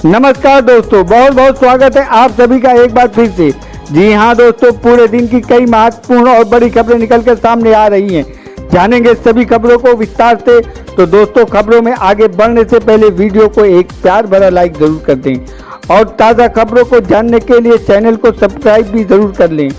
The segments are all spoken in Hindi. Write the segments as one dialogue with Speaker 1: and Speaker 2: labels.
Speaker 1: नमस्कार दोस्तों, बहुत बहुत स्वागत है आप सभी का एक बार फिर से। जी हाँ दोस्तों, पूरे दिन की कई महत्वपूर्ण और बड़ी खबरें निकलकर सामने आ रही हैं। जानेंगे सभी खबरों को विस्तार से। तो दोस्तों, खबरों में आगे बढ़ने से पहले वीडियो को एक प्यार भरा लाइक जरूर कर दें और ताज़ा खबरों को जानने के लिए चैनल को सब्सक्राइब भी जरूर कर लें।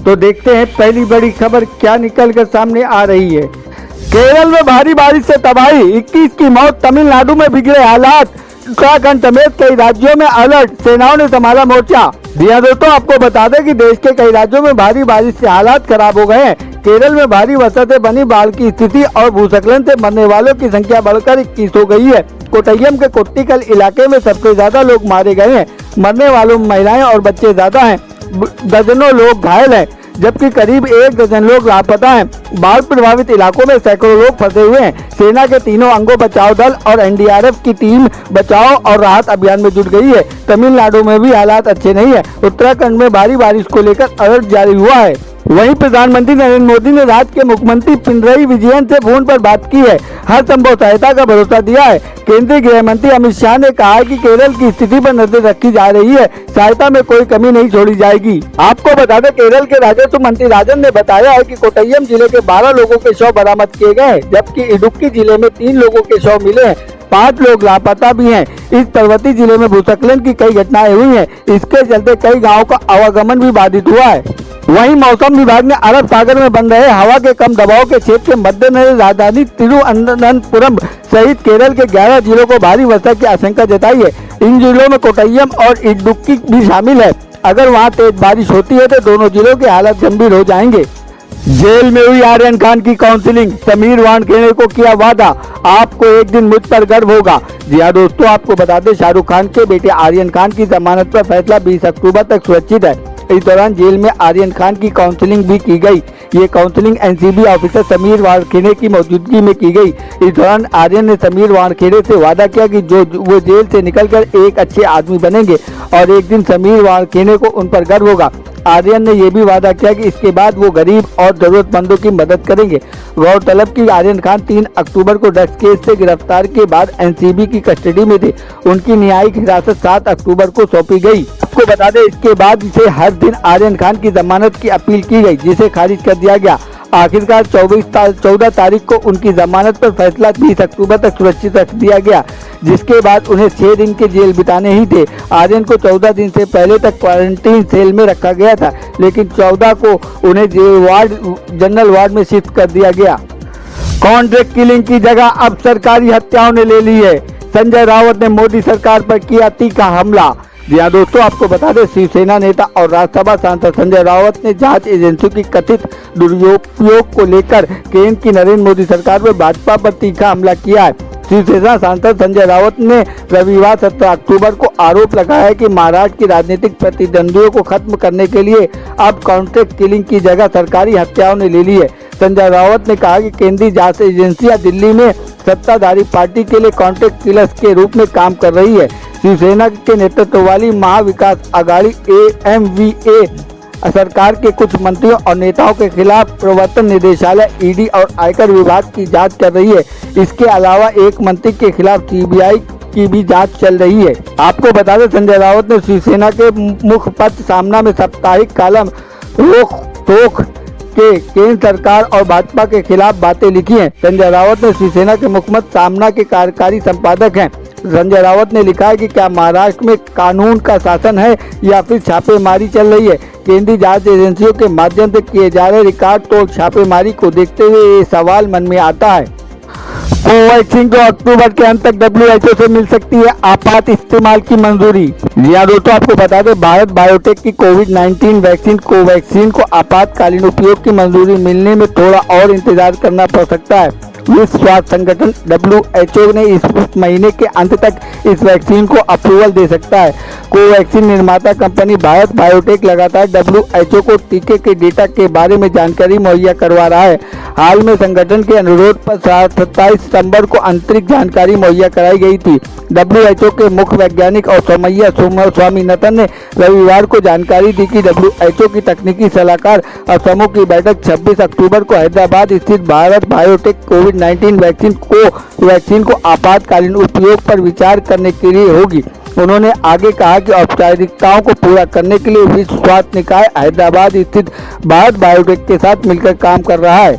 Speaker 1: तो देखते हैं पहली बड़ी खबर क्या निकल कर सामने आ रही है। केरल में भारी बारिश से तबाही, 21 की मौत, तमिलनाडु में बिगड़े हालात, उत्तराखंड समेत कई राज्यों में अलर्ट, सेनाओं ने संभाला मोर्चा। दिया दोस्तों, आपको बता दें कि देश के कई राज्यों में भारी बारिश से हालात खराब हो गए हैं। केरल में भारी वर्षा से बनी बाढ़ की स्थिति और भूस्खलन से मरने वालों की संख्या बढ़कर 21 हो गई है। कोट्टयम के कोट्टिकल इलाके में सबसे ज्यादा लोग मारे गए हैं। मरने वालों में महिलाएं और बच्चे ज्यादा हैं। दर्जनों लोग घायल हैं, जबकि करीब 1 दर्जन लोग लापता हैं। बाढ़ प्रभावित इलाकों में सैकड़ों लोग फंसे हुए हैं। सेना के तीनों अंगों बचाव दल और एनडीआरएफ की टीम बचाव और राहत अभियान में जुट गई है। तमिलनाडु में भी हालात अच्छे नहीं है। उत्तराखंड में भारी बारिश को लेकर अलर्ट जारी हुआ है। वहीं प्रधानमंत्री नरेंद्र मोदी ने राज्य के मुख्यमंत्री पिनरई विजयन से फोन पर बात की है। हर संभव सहायता का भरोसा दिया है। केंद्रीय गृह मंत्री अमित शाह ने कहा है कि केरल की स्थिति पर नजर रखी जा रही है। सहायता में कोई कमी नहीं छोड़ी जाएगी। आपको बता दें, केरल के राजस्व मंत्री राजन ने बताया है कि कोट्टयम जिले के 12 लोगों के शव बरामद किए गए हैं, जबकि इडुक्की जिले में 3 लोगों के शव मिले हैं। 5 लोग लापता भी हैं। इस पर्वतीय जिले में भूस्खलन की कई घटनाएं हुई हैं। इसके चलते कई गाँव का आवागमन भी बाधित हुआ है। वहीं मौसम विभाग ने अरब सागर में बन रहे हवा के कम दबाव के क्षेत्र के मद्देनजर राजधानी तिरुवनंतपुरम सहित केरल के 11 जिलों को भारी वर्षा की आशंका जताई है। इन जिलों में कोट्टयम और इडुक्की भी शामिल है। अगर वहां तेज बारिश होती है तो दोनों जिलों के हालात गंभीर हो जाएंगे। जेल में हुई आर्यन खान की काउंसलिंग, समीर वानखेड़े को किया वादा, आपको एक दिन मुझ पर गर्व होगा। जी हाँ दोस्तों, आपको बता दें, शाहरुख खान के बेटे आर्यन खान की जमानत पर फैसला 20 अक्टूबर तक सुरक्षित है। इस दौरान जेल में आर्यन खान की काउंसलिंग भी की गई। ये counselling NCB officer Sameer Wankhede की मौजूदगी में की गई। इस दौरान आर्यन ने समीर वानखेड़े से वादा किया कि वो जेल से निकलकर एक अच्छे आदमी बनेंगे और एक दिन समीर वानखेड़े को उन पर गर्व होगा। आर्यन ने यह भी वादा किया कि इसके बाद वो गरीब और जरूरतमंदों की मदद करेंगे। गौरतलब कि आर्यन खान 3 अक्टूबर को ड्रग्स केस से गिरफ्तार के बाद एनसीबी की कस्टडी में थे। उनकी न्यायिक हिरासत 7 अक्टूबर को सौंपी गई। आपको बता दें, इसके बाद इसे हर दिन आर्यन खान की जमानत की अपील की गई, जिसे खारिज कर दिया गया। आखिरकार 14 तारीख को उनकी जमानत पर फैसला 20 अक्टूबर तक सुरक्षित रख दिया गया, जिसके बाद उन्हें 6 दिन के जेल बिताने ही थे। आर्यन को 14 दिन से पहले तक क्वारंटीन सेल में रखा गया था, लेकिन 14 को उन्हें जनरल वार्ड में शिफ्ट कर दिया गया। कॉन्ट्रैक्ट किलिंग की जगह अब सरकारी हत्याओं ने ले ली है। संजय राउत ने मोदी सरकार पर किया तीखा हमला। जी हाँ दोस्तों, आपको बता दें, शिवसेना नेता और राज्यसभा सांसद संजय राउत ने जांच एजेंसियों की कथित दुरुपयोग को लेकर केंद्र की नरेंद्र मोदी सरकार पर भाजपा पर तीखा हमला किया है। शिवसेना सांसद संजय राउत ने रविवार 17 अक्टूबर को आरोप लगाया है कि महाराष्ट्र की राजनीतिक प्रतिद्वंदियों को खत्म करने के लिए अब कॉन्ट्रैक्ट किलिंग की जगह सरकारी हत्याओं ने ले ली है। संजय राउत ने कहा कि केंद्रीय जांच एजेंसियां दिल्ली में सत्ताधारी पार्टी के लिए कॉन्ट्रैक्ट किलर्स के रूप में काम कर रही है। शिवसेना के नेतृत्व वाली महाविकास आघाड़ी AMVA सरकार के कुछ मंत्रियों और नेताओं के खिलाफ प्रवर्तन निदेशालय ईडी और आयकर विभाग की जांच कर रही है। इसके अलावा एक मंत्री के खिलाफ सीबीआई की भी जांच चल रही है। आपको बता दें, संजय राउत ने शिवसेना के मुखपत्र सामना में साप्ताहिक कॉलम रोक टोक के केंद्र सरकार और भाजपा के खिलाफ बातें लिखी हैं। संजय राउत ने शिवसेना के मुखपत्र सामना के कार्यकारी संपादक हैं। संजय राउत ने लिखा है कि क्या महाराष्ट्र में कानून का शासन है या फिर छापेमारी चल रही है। केंद्रीय जांच एजेंसियों के माध्यम से किए जा रहे रिकॉर्ड तोड़ छापेमारी को देखते हुए ये सवाल मन में आता है। कोवैक्सीन को अक्टूबर के अंत तक WHO से मिल सकती है आपात इस्तेमाल की मंजूरी। जी हाँ दोस्तों, आपको बता दें, भारत बायोटेक की कोविड-19 वैक्सीन कोवैक्सीन को आपातकालीन उपयोग की मंजूरी मिलने में थोड़ा और इंतजार करना पड़ सकता है। विश्व स्वास्थ्य संगठन WHO ने इस महीने के अंत तक इस वैक्सीन को अप्रूवल दे सकता है। कोवैक्सीन निर्माता कंपनी भारत बायोटेक लगातार WHO को टीके के डेटा के बारे में जानकारी मुहैया करवा रहा है। हाल में संगठन के अनुरोध पर 27 सितंबर को आंतरिक जानकारी मुहैया कराई गई थी। WHO के मुख्य वैज्ञानिक और सोमैया स्वामीनाथन ने रविवार को जानकारी दी कि WHO की तकनीकी सलाहकार समूह की बैठक 26 अक्टूबर को हैदराबाद स्थित भारत बायोटेक कोविड-19 वैक्सीन को आपातकालीन उपयोग पर विचार करने के लिए होगी। उन्होंने आगे कहा कि औपचारिकताओं को पूरा करने के लिए विश्व स्वास्थ्य निकाय हैदराबाद स्थित भारत बायोटेक के साथ मिलकर काम कर रहा है।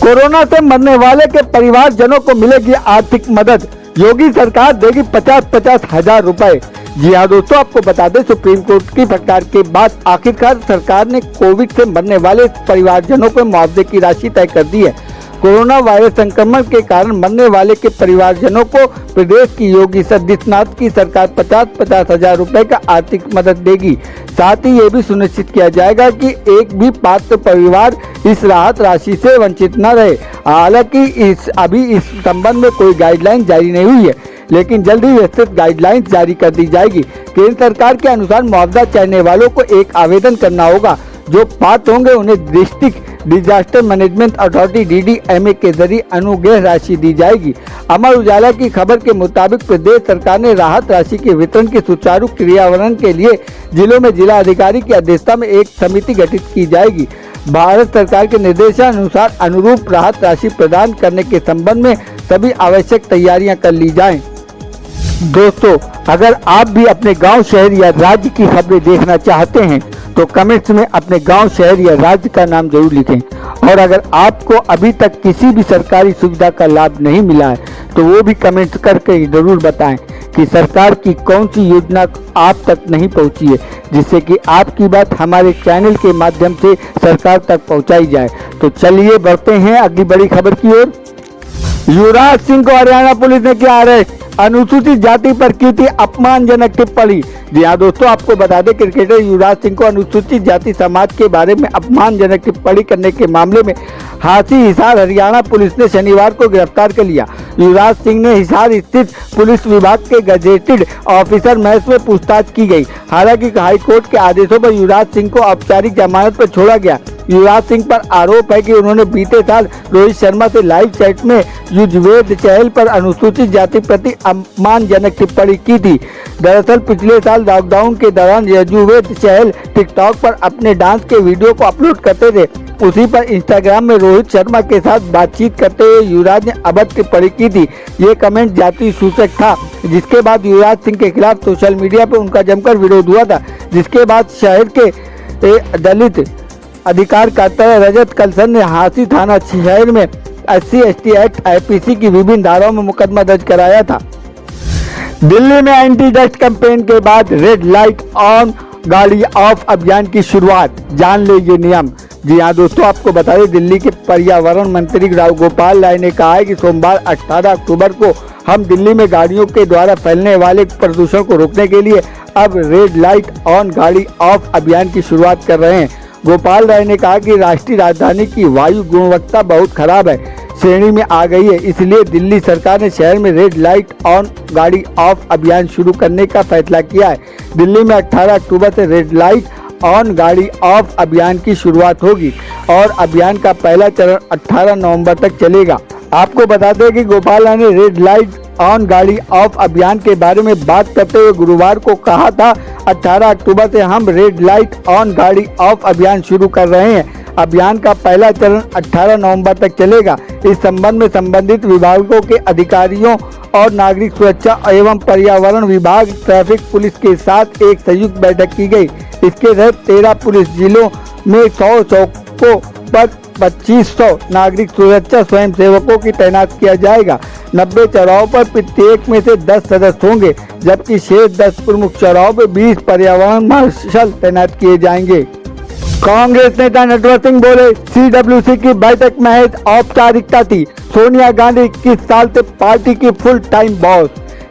Speaker 1: कोरोना से मरने वाले के परिवारजनों को मिलेगी आर्थिक मदद, योगी सरकार देगी 50-50 हजार रुपए। जी हाँ दोस्तों, आपको बता दें सुप्रीम कोर्ट की फटकार के बाद आखिरकार सरकार ने कोविड से मरने वाले परिवारजनों को मुआवजे की राशि तय कर दी है। कोरोना वायरस संक्रमण के कारण मरने वाले के परिवारजनों को प्रदेश की योगी आदित्यनाथ की सरकार 50-50 हजार रुपए का आर्थिक मदद देगी। साथ ही ये भी सुनिश्चित किया जाएगा कि एक भी पात्र परिवार इस राहत राशि से वंचित न रहे। हालांकि अभी इस संबंध में कोई गाइडलाइन जारी नहीं हुई है, लेकिन जल्द ही विस्तृत गाइडलाइंस जारी कर दी जाएगी। केंद्र सरकार के अनुसार मुआवजा चाहने वालों को एक आवेदन करना होगा। जो पात्र होंगे उन्हें district disaster management authority DDMA के जरिए अनुग्रह राशि दी जाएगी। अमर उजाला की खबर के मुताबिक प्रदेश सरकार ने राहत राशि के वितरण के सुचारू क्रियान्वयन के लिए जिलों में जिला अधिकारी की अध्यक्षता में एक समिति गठित की जाएगी। भारत सरकार के निर्देशानुसार अनुरूप राहत राशि प्रदान करने के संबंध में सभी आवश्यक तैयारियां कर ली जाएं। दोस्तों, अगर आप भी अपने गांव, शहर या राज्य की खबरें देखना चाहते हैं तो कमेंट्स में अपने गांव, शहर या राज्य का नाम जरूर लिखें। और अगर आपको अभी तक किसी भी सरकारी सुविधा का लाभ नहीं मिला है तो वो भी कमेंट्स करके जरूर बताएं कि सरकार की कौन सी योजना आप तक नहीं पहुंची है, जिससे कि आपकी बात हमारे चैनल के माध्यम से सरकार तक पहुंचाई जाए। तो चलिए बढ़ते हैं अगली बड़ी खबर की ओर। युवराज सिंह को हरियाणा पुलिस ने किया अरेस्ट, अनुसूचित जाति पर की थी अपमानजनक टिप्पणी। जी हाँ दोस्तों, आपको बता दें क्रिकेटर युवराज सिंह को अनुसूचित जाति समाज के बारे में अपमानजनक टिप्पणी करने के मामले में हाथी हिसार हरियाणा पुलिस ने शनिवार को गिरफ्तार कर लिया। युवराज सिंह ने हिसार स्थित पुलिस विभाग के गजेटेड ऑफिसर महस में पूछताछ की गई। हालांकि हाईकोर्ट के आदेशों पर युवराज सिंह को औपचारिक जमानत पर छोड़ा गया। युवराज सिंह पर आरोप है कि उन्होंने बीते साल रोहित शर्मा से लाइव चैट में युजवेंद्र चहल पर अनुसूचित जाति प्रति अपमानजनक टिप्पणी की थी। दरअसल पिछले साल लॉकडाउन के दौरान युजवेंद्र चहल टिकटॉक पर अपने डांस के वीडियो को अपलोड करते थे। उसी पर इंस्टाग्राम में रोहित शर्मा के साथ बातचीत करते हुए युवराज ने अभद्र टिप्पणी की थी। ये कमेंट जाति सूचक था, जिसके बाद युवराज सिंह के खिलाफ सोशल मीडिया पर उनका जमकर विरोध हुआ था। जिसके बाद शहर के दलित अधिकार करता रजत कलसन ने हांसी थाना शहर में SC/ST एक्ट IPC की विभिन्न धाराओं में मुकदमा दर्ज कराया था। दिल्ली में एंटी डस्ट कैंपेन के बाद रेड लाइट ऑन गाड़ी ऑफ अभियान की शुरुआत, जान ले ये नियम। जी हाँ दोस्तों, आपको बता दें दिल्ली के पर्यावरण मंत्री राव गोपाल राय ने कहा है कि सोमवार 18 अक्टूबर को हम दिल्ली में गाड़ियों के द्वारा फैलने वाले प्रदूषण को रोकने के लिए अब रेड लाइट ऑन गाड़ी ऑफ अभियान की शुरुआत कर रहे हैं। गोपाल राय ने कहा कि राष्ट्रीय राजधानी की वायु गुणवत्ता बहुत खराब है, श्रेणी में आ गई है, इसलिए दिल्ली सरकार ने शहर में रेड लाइट ऑन गाड़ी ऑफ अभियान शुरू करने का फैसला किया है। दिल्ली में 18 अक्टूबर से रेड लाइट ऑन गाड़ी ऑफ अभियान की शुरुआत होगी और अभियान का पहला चरण 18 नवंबर तक चलेगा। आपको बता दें कि गोपाल राय ने रेड लाइट ऑन गाड़ी ऑफ अभियान के बारे में बात करते हुए गुरुवार को कहा था, 18 अक्टूबर से हम रेड लाइट ऑन गाड़ी ऑफ अभियान शुरू कर रहे हैं। अभियान का पहला चरण 18 नवंबर तक चलेगा। इस संबंध में संबंधित विभागों के अधिकारियों और नागरिक सुरक्षा एवं पर्यावरण विभाग, ट्रैफिक पुलिस के साथ एक संयुक्त बैठक की गई। इसके तहत 13 पुलिस जिलों में 100 चौकों पर 2500 नागरिक सुरक्षा स्वयंसेवकों की तैनात किया जाएगा। 90 चौराहों पर प्रत्येक में से 10 सदस्य होंगे, जबकि शेष 10 प्रमुख चौराहों पर 20 पर्यावरण मार्शल तैनात किए जाएंगे। कांग्रेस नेता नटवर सिंह बोले, CWC की बैठक महज औपचारिकता थी, सोनिया गांधी 21 साल से पार्टी की फुल टाइम बॉस।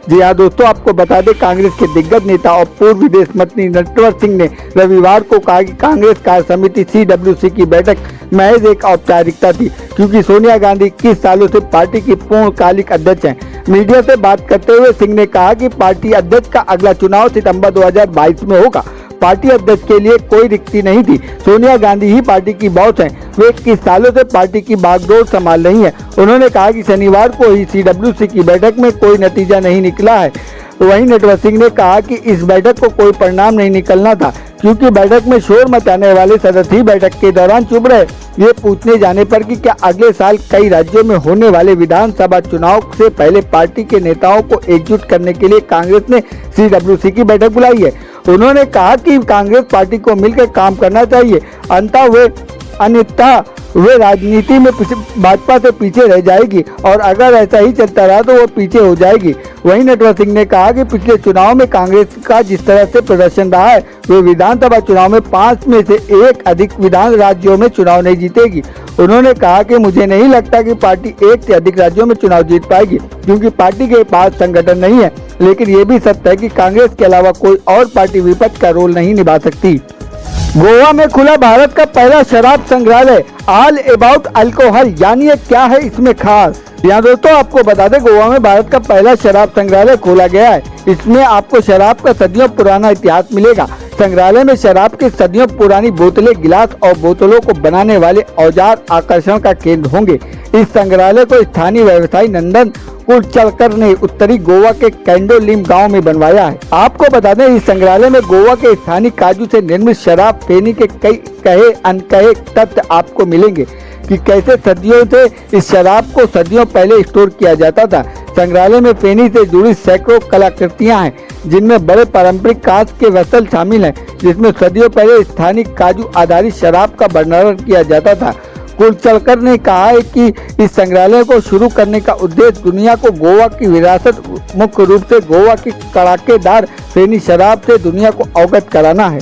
Speaker 1: जी हाँ दोस्तों, आपको बता दें कांग्रेस के दिग्गज नेता और पूर्व विदेश मंत्री नटवर सिंह ने रविवार को कहा कि कांग्रेस कार्य समिति CWC की बैठक महज एक औपचारिकता थी, क्योंकि सोनिया गांधी 21 सालों से पार्टी की पूर्णकालिक अध्यक्ष हैं। मीडिया से बात करते हुए सिंह ने कहा कि पार्टी अध्यक्ष का अगला चुनाव सितंबर 2022 में होगा। पार्टी अध्यक्ष के लिए कोई रिक्ति नहीं थी, सोनिया गांधी ही पार्टी की बॉस हैं। वे 21 सालों से पार्टी की बागडोर संभाल रही हैं। उन्होंने कहा कि शनिवार को ही CWC की बैठक में कोई नतीजा नहीं निकला है। वहीं नटवर सिंह ने कहा कि इस बैठक को कोई परिणाम नहीं निकलना था, क्योंकि बैठक में शोर मचाने वाले सदस्य ही बैठक के दौरान चुप रहे। ये पूछने जाने पर कि क्या अगले साल कई राज्यों में होने वाले विधानसभा चुनाव से पहले पार्टी के नेताओं को एकजुट करने के लिए कांग्रेस ने CWC की बैठक बुलाई है। उन्होंने कहा कि कांग्रेस पार्टी को मिलकर काम करना चाहिए, अन्यथा वे राजनीति में भाजपा से पीछे रह जाएगी और अगर ऐसा ही चलता रहा तो वो पीछे हो जाएगी। वहीं नटवर सिंह ने कहा कि पिछले चुनाव में कांग्रेस का जिस तरह से प्रदर्शन रहा है, वे विधानसभा चुनाव में 5 में से 1 अधिक विधान राज्यों में चुनाव नहीं जीतेगी। उन्होंने कहा कि मुझे नहीं लगता कि पार्टी 1 से अधिक राज्यों में चुनाव जीत पाएगी, क्योंकि पार्टी के पास संगठन नहीं है। लेकिन ये भी सत्य है कि कांग्रेस के अलावा कोई और पार्टी विपक्ष का रोल नहीं निभा सकती। गोवा में खुला भारत का पहला शराब संग्रहालय, ऑल अबाउट अल्कोहल, यानी ये क्या है इसमें खास। यहाँ दोस्तों आपको बता दें, गोवा में भारत का पहला शराब संग्रहालय खोला गया है। इसमें आपको शराब का सदियों पुराना इतिहास मिलेगा। संग्रहालय में शराब की सदियों पुरानी बोतलें, गिलास और बोतलों को बनाने वाले औजार आकर्षण का केंद्र होंगे। इस संग्रहालय को स्थानीय व्यवसायी नंदन कुलचलकर ने उत्तरी गोवा के कैंडोलिम गांव में बनवाया है। आपको बता दें, इस संग्रहालय में गोवा के स्थानीय काजू से निर्मित शराब, फेनी के कई कहे अनकहे तथ्य आपको मिलेंगे कि कैसे सदियों से इस शराब को सदियों पहले स्टोर किया जाता था। संग्रहालय में फेनी से जुड़ी सैकड़ों कलाकृतियां हैं, जिनमें बड़े पारंपरिक कांच के वेसल शामिल हैं, जिसमें सदियों पहले स्थानीय काजू आधारित शराब का वर्णन किया जाता था। कुलचलकर ने कहा है कि इस संग्रहालय को शुरू करने का उद्देश्य दुनिया को गोवा की विरासत, मुख्य रूप से गोवा की कड़ाकेदार फेनी शराब से दुनिया को अवगत कराना है।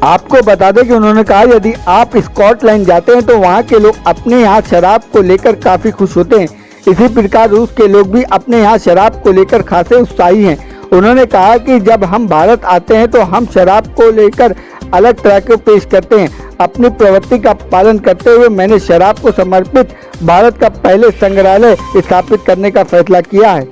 Speaker 1: आपको बता दें कि उन्होंने कहा, यदि आप स्कॉटलैंड जाते हैं तो वहाँ के लोग अपने यहाँ शराब को लेकर काफी खुश होते हैं। इसी प्रकार रूस के लोग भी अपने यहाँ शराब को लेकर खासे उत्साही हैं। उन्होंने कहा कि जब हम भारत आते हैं तो हम शराब को लेकर अलग तरह के पेश करते हैं। अपनी प्रवृत्ति का पालन करते हुए मैंने शराब को समर्पित भारत का पहले संग्रहालय स्थापित करने का फैसला किया है।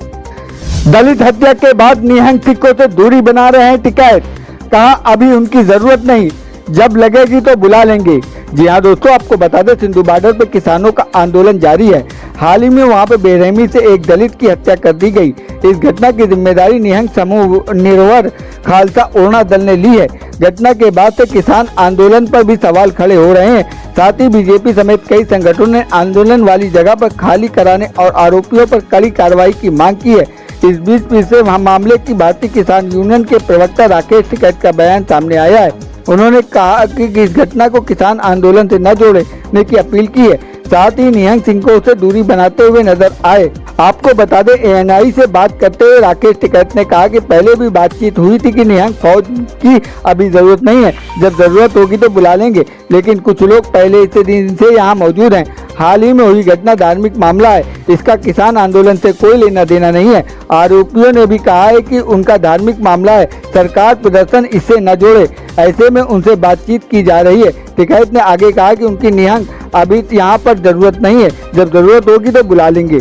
Speaker 1: दलित हत्या के बाद निहंग सिखों से दूरी बना रहे हैं टिकैत, कहा अभी उनकी जरूरत नहीं, जब लगेगी तो बुला लेंगे। जी हाँ दोस्तों, आपको बता दें, सिंधु बॉर्डर पर किसानों का आंदोलन जारी है। हाल ही में वहां पर बेरहमी से एक दलित की हत्या कर दी गई। इस घटना की जिम्मेदारी निहंग समूह निर्भर खालसा ओढ़ना दल ने ली है। घटना के बाद से किसान आंदोलन पर भी सवाल खड़े हो रहे हैं। साथ ही बीजेपी समेत कई संगठनों ने आंदोलन वाली जगह पर खाली कराने और आरोपियों पर कड़ी कार्रवाई की मांग की है। इस बीच पिछले मामले की भारतीय किसान यूनियन के प्रवक्ता राकेश टिकैत का बयान सामने आया है। उन्होंने कहा कि इस घटना को किसान आंदोलन से न जोड़ने की अपील की है। साथ ही निहंग सिखों से दूरी बनाते हुए नजर आए। आपको बता दें, ANI से बात करते हुए राकेश टिकैत ने कहा कि पहले भी बातचीत हुई थी कि निहंग फौज की अभी जरूरत नहीं है, जब जरूरत होगी तो बुला लेंगे, लेकिन कुछ लोग पहले से दिन से यहाँ मौजूद हैं। हाल ही में हुई घटना धार्मिक मामला है, इसका किसान आंदोलन से कोई लेना देना नहीं है। आरोपियों ने भी कहा है कि उनका धार्मिक मामला है, सरकार प्रदर्शन इससे न जोड़े, ऐसे में उनसे बातचीत की जा रही है। टिकैत ने आगे कहा कि उनकी निहंग अभी यहाँ पर जरूरत नहीं है, जब जरूरत होगी तो बुला लेंगे।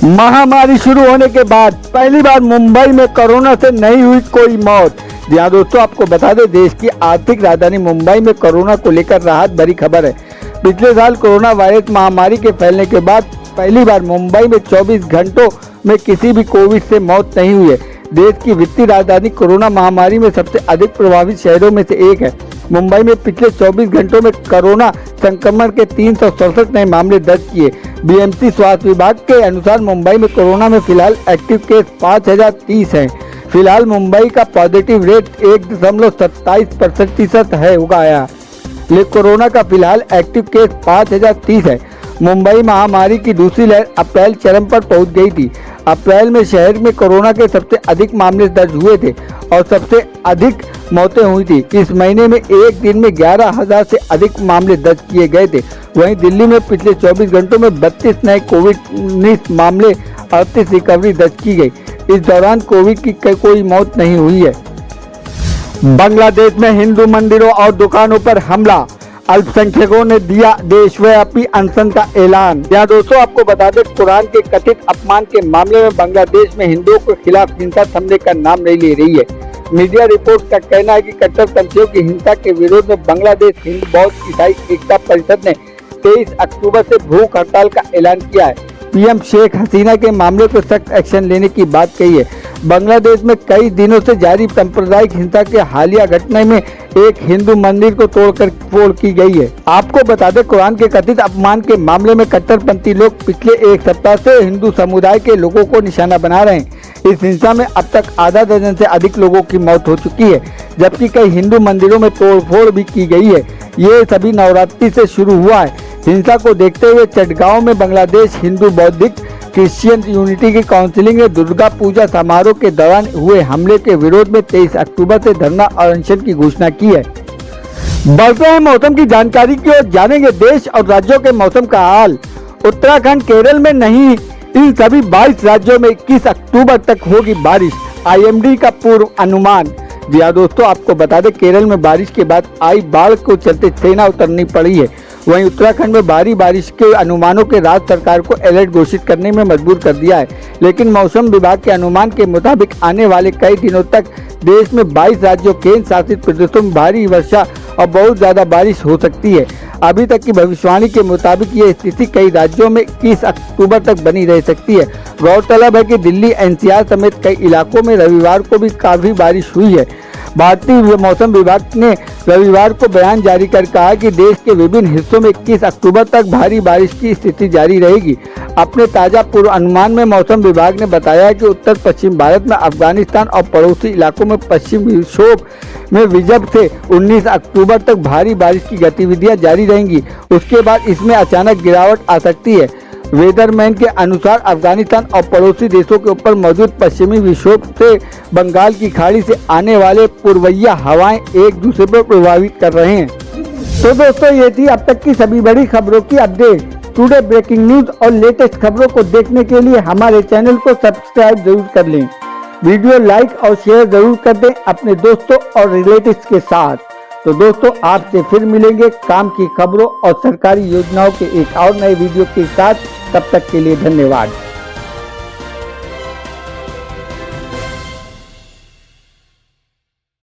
Speaker 1: महामारी शुरू होने के बाद पहली बार मुंबई में कोरोना से नहीं हुई कोई मौत। जी हाँ दोस्तों, आपको बता दें, देश की आर्थिक राजधानी मुंबई में कोरोना को लेकर राहत भरी खबर है। पिछले साल कोरोना वायरस महामारी के फैलने के बाद पहली बार मुंबई में 24 घंटों में किसी भी कोविड से मौत नहीं हुई है। देश की वित्तीय राजधानी कोरोना महामारी में सबसे अधिक प्रभावित शहरों में से एक है। मुंबई में पिछले 24 घंटों में कोरोना संक्रमण के 367 नए मामले दर्ज किए। BMC स्वास्थ्य विभाग के अनुसार मुंबई में कोरोना में फिलहाल एक्टिव केस 5030 हैं। फिलहाल मुंबई का पॉजिटिव रेट 1.27% है हो गया। लेकिन कोरोना का फिलहाल एक्टिव केस 5030 है। मुंबई महामारी की दूसरी लहर अप्रैल चरम पर पहुंच गई थी। अप्रैल में शहर में कोरोना के सबसे अधिक मामले दर्ज हुए थे और सबसे अधिक मौतें हुई थी। इस महीने में एक दिन में 11,000 से अधिक मामले दर्ज किए गए थे। वहीं दिल्ली में पिछले 24 घंटों में 32 नए कोविड-19 मामले, 38 रिकवरी दर्ज की गई। इस दौरान कोविड की कोई मौत नहीं हुई है। बांग्लादेश में हिंदू मंदिरों और दुकानों पर हमला, अल्पसंख्यकों ने दिया देशव्यापी अनशन का ऐलान। यहाँ दोस्तों आपको बता दें, कुरान के कथित अपमान के मामले में बांग्लादेश में हिंदुओं के खिलाफ हिंसा थमने का नाम नहीं ले रही है। मीडिया रिपोर्ट का कहना है कि कट्टरपंथियों की हिंसा के विरोध में बांग्लादेश हिंदू बौद्ध ईसाई एकता परिषद ने 23 अक्टूबर से भूख हड़ताल का ऐलान किया है। PM शेख हसीना के मामले पर सख्त एक्शन लेने की बात कही है। बांग्लादेश में कई दिनों से जारी सांप्रदायिक हिंसा के हालिया घटना में एक हिंदू मंदिर को तोड़कर फोड़ की गई है। आपको बता दें, कुरान के कथित अपमान के मामले में कट्टरपंथी लोग पिछले एक सप्ताह से हिंदू समुदाय के लोगों को निशाना बना रहे हैं। इस हिंसा में अब तक आधा दर्जन से अधिक लोगों की मौत हो चुकी है, जबकि कई हिंदू मंदिरों में तोड़फोड़ भी की गई है। ये सभी नवरात्रि से शुरू हुआ है। हिंसा को देखते हुए चटगांव में बांग्लादेश हिंदू बौद्धिक क्रिश्चियन यूनिटी की काउंसिलिंग ने दुर्गा पूजा समारोह के दौरान हुए हमले के विरोध में 23 अक्टूबर से धरना और अनशन की घोषणा की है। बढ़ते हैं मौसम की जानकारी की ओर, जानेंगे देश और राज्यों के मौसम का हाल। उत्तराखंड, केरल में नहीं, इन सभी 22 राज्यों में 21 अक्टूबर तक होगी बारिश, IMD का पूर्व अनुमान। जी हाँ दोस्तों, आपको बता दें, केरल में बारिश के बाद आई बाढ़ को चलते सेना उतरनी पड़ी है। वहीं उत्तराखंड में भारी बारिश के अनुमानों के राज्य सरकार को अलर्ट घोषित करने में मजबूर कर दिया है। लेकिन मौसम विभाग के अनुमान के मुताबिक आने वाले कई दिनों तक देश में 22 राज्यों, केंद्र शासित प्रदेशों में भारी वर्षा और बहुत ज्यादा बारिश हो सकती है। अभी तक की भविष्यवाणी के मुताबिक ये स्थिति कई राज्यों में 21 अक्टूबर तक बनी रह सकती है। गौरतलब है कि दिल्ली, NCR समेत कई इलाकों में रविवार को भी काफी बारिश हुई है। भारतीय मौसम विभाग ने रविवार को बयान जारी कर कहा कि देश के विभिन्न हिस्सों में 21 अक्टूबर तक भारी बारिश की स्थिति जारी रहेगी। अपने ताजा पूर्व अनुमान में मौसम विभाग ने बताया कि उत्तर पश्चिम भारत में अफगानिस्तान और पड़ोसी इलाकों में पश्चिम विक्षोभ में विजब से 19 अक्टूबर तक भारी बारिश की गतिविधियां जारी रहेंगी। उसके बाद इसमें अचानक गिरावट आ सकती है। वेदरमैन के अनुसार अफगानिस्तान और पड़ोसी देशों के ऊपर मौजूद पश्चिमी विक्षोभ से बंगाल की खाड़ी से आने वाले पूर्वइया हवाएं एक दूसरे पर प्रभावित कर रहे हैं। तो दोस्तों, ये थी अब तक की सभी बड़ी खबरों की अपडेट। टुडे ब्रेकिंग न्यूज और लेटेस्ट खबरों को देखने के लिए हमारे चैनल को सब्सक्राइब जरूर कर लें। वीडियो लाइक और शेयर जरूर कर दें अपने दोस्तों और रिलेटिव्स के साथ। तो दोस्तों, आपसे फिर मिलेंगे काम की खबरों और सरकारी योजनाओं के एक और नए वीडियो के साथ। तब तक के लिए धन्यवाद।